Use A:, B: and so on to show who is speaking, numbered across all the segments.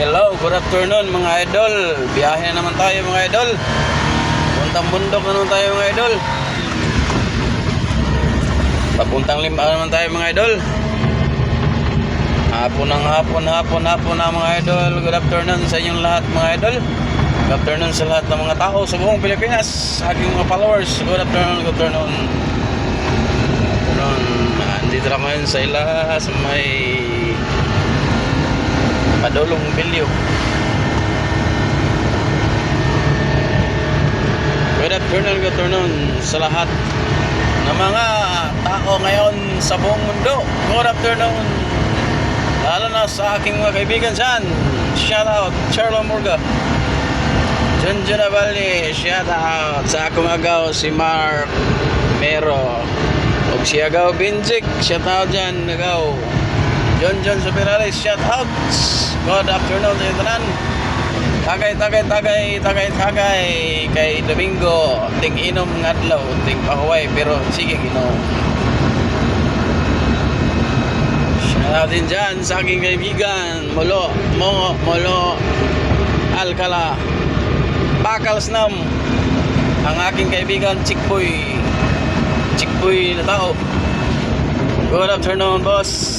A: Hello, good afternoon mga idol. Biyahe na naman tayo mga idol. Puntang bundok na naman tayo mga idol. Papuntang Limba naman tayo mga idol. Hapon na mga idol. Good afternoon sa inyong lahat mga idol. Good afternoon sa lahat ng mga tao sa buong Pilipinas, aking mga followers. Good afternoon, good afternoon. Andito na ngayon sa ila sa may Padulong Bilyo. Good afternoon sa lahat ng mga tao ngayon sa buong mundo. Good afternoon. Lalo na sa aking mga kaibigan dyan. Shout out Charlo Murga, Junjuna Valley. Shout out sa akong agaw si Mark Mero og si agaw Binjik. Shout out dyan agaw John Superalis. Shout out. Good afternoon sa tanan. Tagay kay Domingo ting inom ngadlaw ting pahuway pero sige inom. Shout out din dyan sa aking kaibigan Molo Alcala Bakal Snam, ang aking kaibigan Chikboy na tao. Good afternoon boss.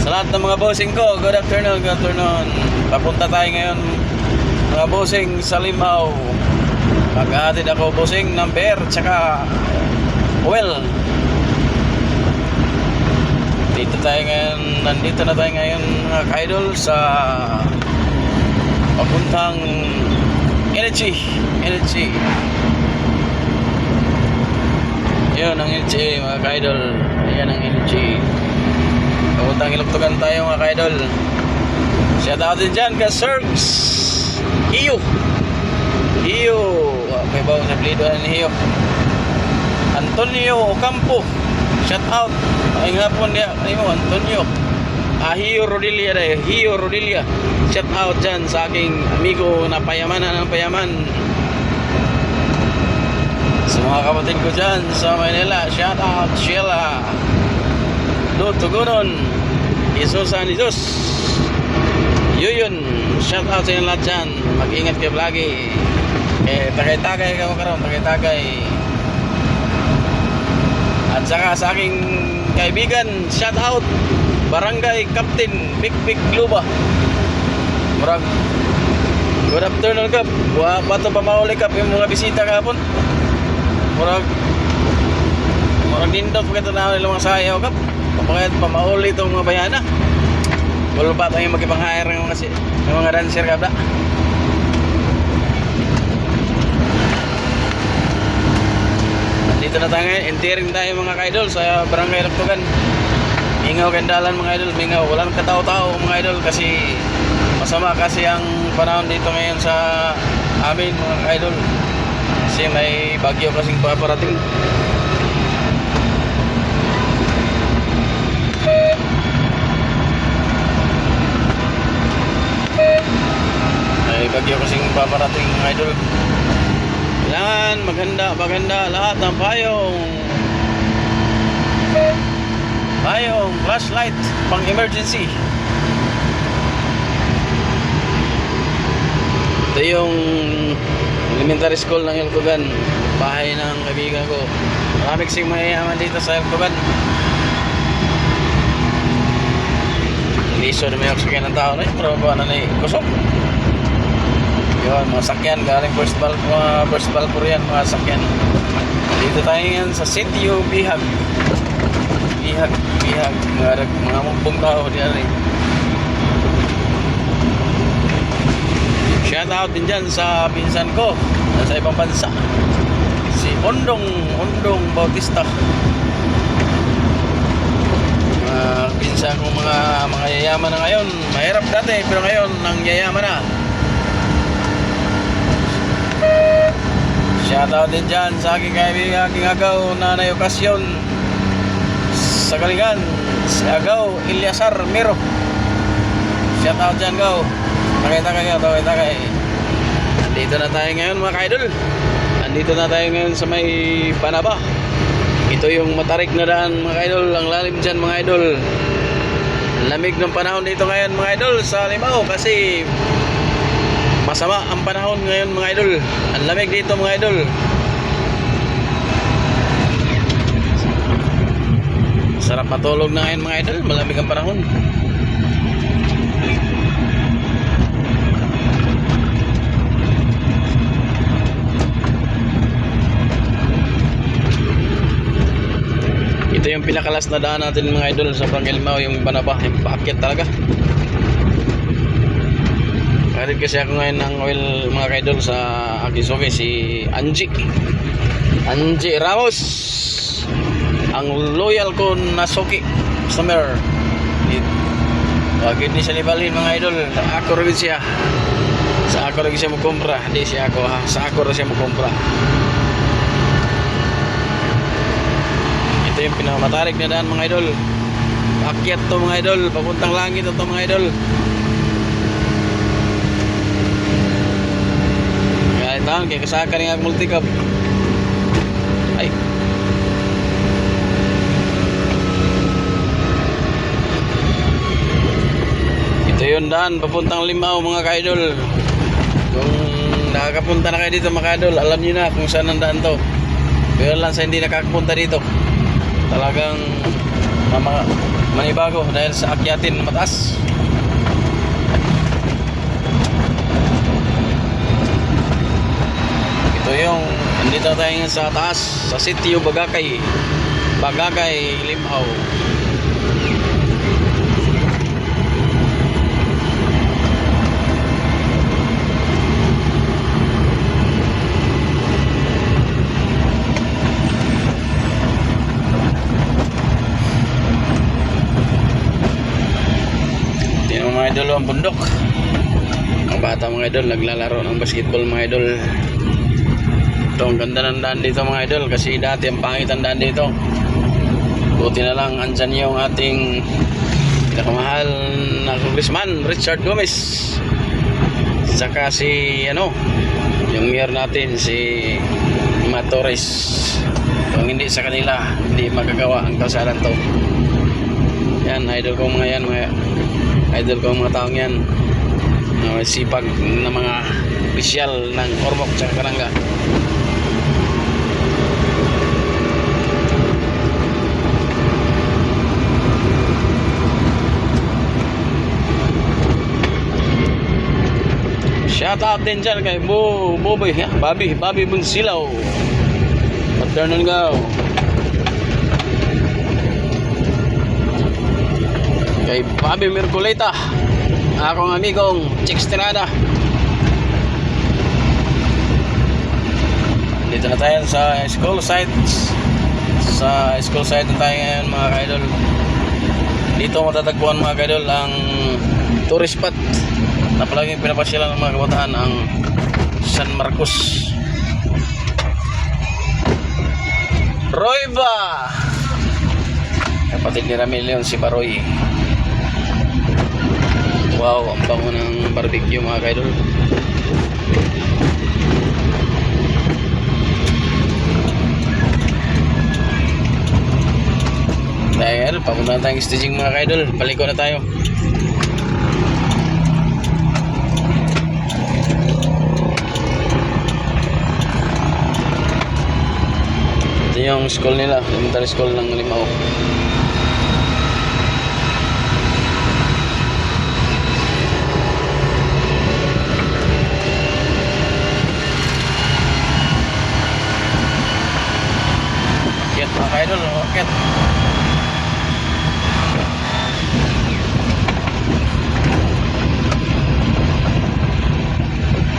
A: Sa lahat ng mga bossing ko, good afternoon. Papunta tayo ngayon mga bossing sa Limhaw. Maghahatid ako bossing ng beer tsaka oil. Nandito na tayo ngayon mga ka-idol sa papuntang Energy. Yun ang Energy mga ka-idol. Ayan ang Energy. Papuntang Ilugtugan tayo mga ka-idol. Shout out din dyan ka Sergs Hiyo. May bawang sa plidoan ni Hiyo. Antonio Ocampo. Shout out. Ay nga po niya Antonio Hiyo Rodilia. Shout out dyan sa aking amigo na payaman. Sa mga kapatid ko dyan sa Manila. Shout out Sheila Tugunon, Isusan Isus. Yun. Shout out sa inyo lahat dyan. Mag-ingat kayo lagi. Tagay-tagay ka mo karon. At saka sa aking kaibigan, shout out Barangay Captain Big Luba. Murag good afternoon kap. Bato pa mauli kap yung mga bisita kahapon. Murag dindot pa kita na mga sayaw kap. Pagkakit pa mauli itong mga bayana. Wala pa tayong magkipang-hire ng mga dancer kabda. Dito na tayo ngayon. Entering tayo mga ka-idol sa Barangay Ilugtugan. Mingaw kandalan mga idol. Mingaw. Walang katao-tao mga idol kasi masama kasi ang panahon dito ngayon sa amin mga ka-idol. Kasi may bagyo kasing paparating. Bagyo kasing paparating mga idol. Kailangan maganda lahat ng payong flashlight pang emergency. Ito yung elementary school ng Ilugtugan, bahay ng kaibigan ko. Marami kasing mayayaman dito sa Ilugtugan. Hindi so na may oxygen ng tao na yun, pero ano na kusok. Yun, mga sakyan galing first Balfour yan, mga sakyan. Dito tayo yan sa Sitio Bihag. Mga mumpong tao diyan eh. Shout out din dyan sa pinsan ko nasa ibang bansa, si Ondong Bautista. Pinsan ko mga yayaman na ngayon. Mahirap dati pero ngayon nang yayaman na. Shoutout din dyan sa aking kaibigan, aking agaw na okasyon sa Galingan, si agaw Ilyasar Miro. Shoutout dyan gaw. Tagay. Andito na tayo ngayon mga ka-idol. Andito na tayo ngayon sa may Panaba. Ito yung matarik na daan mga ka-idol. Ang lalim dyan mga idol. Lamig ng panahon dito ngayon mga idol sa Limao kasi masama ang panahon ngayon mga idol. Ang lamig dito mga idol. Sarap matulog na ngayon mga idol, malamig ang panahon. Ito yung pinakalas na daan natin mga idol sa Barangay Limao, yung Banaba, yung paakyat talaga. Karit kasi ako ngayon ng oil mga idol sa aking suki, si Angie Ramos, ang loyal ko na suki customer. Wagid ni siya libalhin mga idol, ako rin siya. Sa ako rin siya magkumpra, hindi siya ako ha, sa ako rin siya magkumpra. Ito yung pinakamatarik na daan mga idol. Akyat to mga idol, papuntang langit ito mga idol. Kaya itaon, kaya kasaka rin ang multicab. Ay. Ito yung daan, papuntang Limao mga ka-idol. Kung nakakapunta na kayo dito mga ka-idol, alam nyo na kung saan ang daan to. Pero lang sa hindi nakakapunta dito, talagang manibago dahil sa akyatin na mataas. Ito yung andito tayo sa taas sa sitio Bagakay Limao. Mga idol ang bundok, ang bata mga idol naglalaro ng basketball mga idol. Ito ang ganda ng daan dito mga idol kasi dati ang pangit ang daan dito. Buti na lang andyan yung ating pinakamahal na congressman Richard Gomez, saka si yung mayor natin si Matt Torres. Kung hindi sa kanila hindi magagawa ang kalsadan to. Yan idol ko mga yan, mga idol ko mga taong yan, sipag na mga opisyal ng Ormoc at Karanga. Shout out din dyan kay Bobby Bunsilaw. Paternal go. Kay Bobby Merculeta, akong amigong Chixterada. Dito na tayo sa school site. Sa school site na tayo ngayon mga ka-idol. Dito matatagpuan mga ka-idol ang tourist spot na palaging pinapasyalan ng mga kabataan, ang San Marcos. Royba, kapatid ni Ramil si Baroy. Wow, ang bango ng barbecue mga ka-idol. Dahil papunta na tayong staging mga ka-idol. Paliko na tayo. Ito yung school nila, elementary school ng Limao. Mga ka-idol, rocket.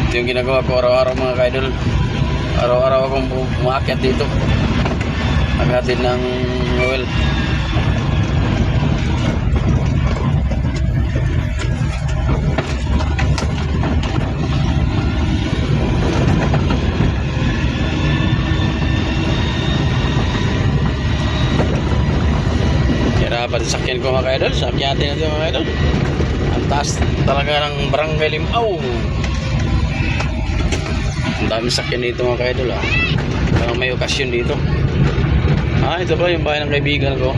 A: Ito yung ginagawa ko araw-araw mga ka-idol. Araw-araw akong umakyat dito, aghatid ng oil. Dapat sakyan ko mga ka-idol, sakyatin natin mga ka-idol. Ang taas talaga ng Barangay Limao. Ang dami sakyan dito mga ka-idol ha. Parang may okasyon dito. Ito ba yung bahay ng kaibigan ko?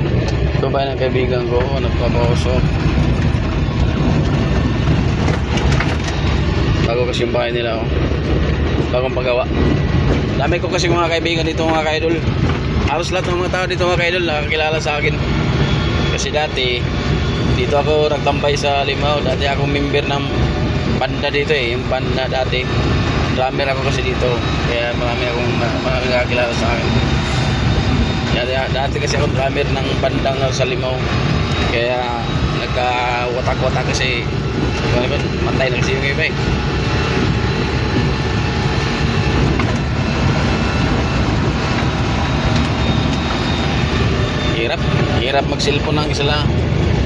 A: Ito bahay ng kaibigan ko, nagpapausok. kasi yung bahay nila, oh. Bagong pagawa. Dami ko kasi mga kaibigan dito mga ka-idol. Halos lahat ng mga tao dito mga ka-idol nakakilala sa akin. Kasi dati dito ako nagtambay sa Limao. Dati ako member ng banda dito eh. Yung banda dati. Drummer ako kasi dito. Kaya marami akong nakakilala sa akin. Dati kasi ako drummer ng bandang sa Limao. Kaya nagka-watak-watak kasi matay na kasi yung iba eh. Hirap mag-cellphone ng isa lang.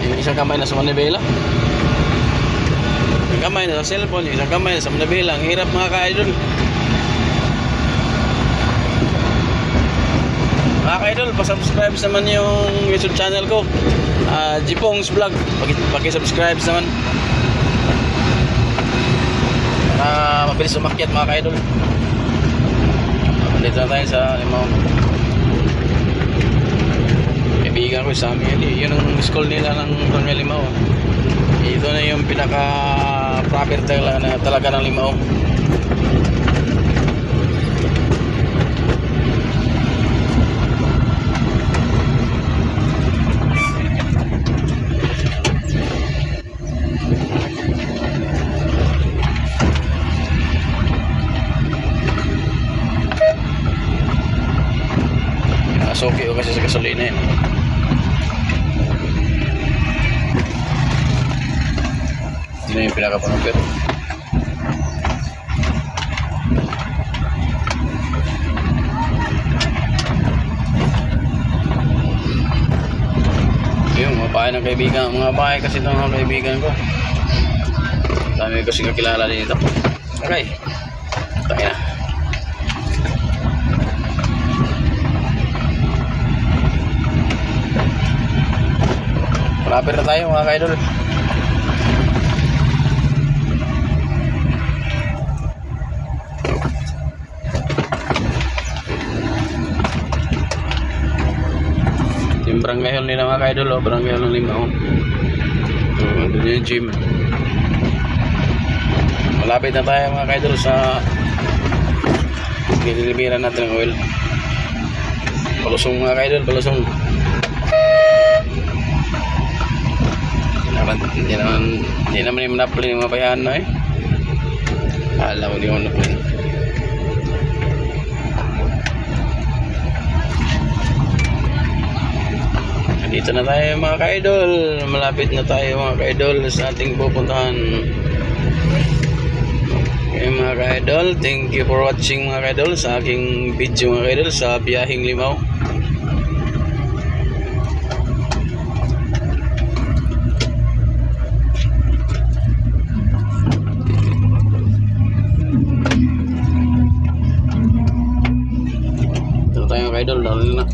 A: Yung isang kamay na sa manibela. Yung kamay na sa cellphone, yung isang kamay na sa manibela. Ang hirap mga ka-idol. Mga ka-idol, pa-subscribe naman yung YouTube channel ko. Jipong's Vlog. Paki-subscribe naman. Mabilis umakyat mga ka-idol. Dito na tayo sa Limao. Kaibigan ko sa amin yun ang school nila ng Barangay Limao. Ito na yung pinaka proper talaga ng Limao. Nasuki o kasi sa gasolina yun. Ini yung pinaka-pangapit. Yung mga bahay ng kaibigan, mga bahay kasi itong mga kaibigan ko. Dami kasi kakilala dito. Okay, tayo na. Malapit na tayo mga ka-idol. Yung barangay hall nila mga ka-idol, barangay hall ng Limao. Doon yung gym. Malapit na tayo mga ka-idol sa nililibiran natin ng oil. Palusong mga ka-idol, palusong. Hindi naman yung manapli ng mga bayan na eh. Alam mo di mo manapli. Dito na tayo mga ka-idol. Malapit na tayo mga ka-idol sa ating pupuntahan. Okay mga ka-idol, thank you for watching mga ka-idol sa aking video mga ka-idol sa biyaheng Limao. Ito tayo mga ka-idol, dahil na.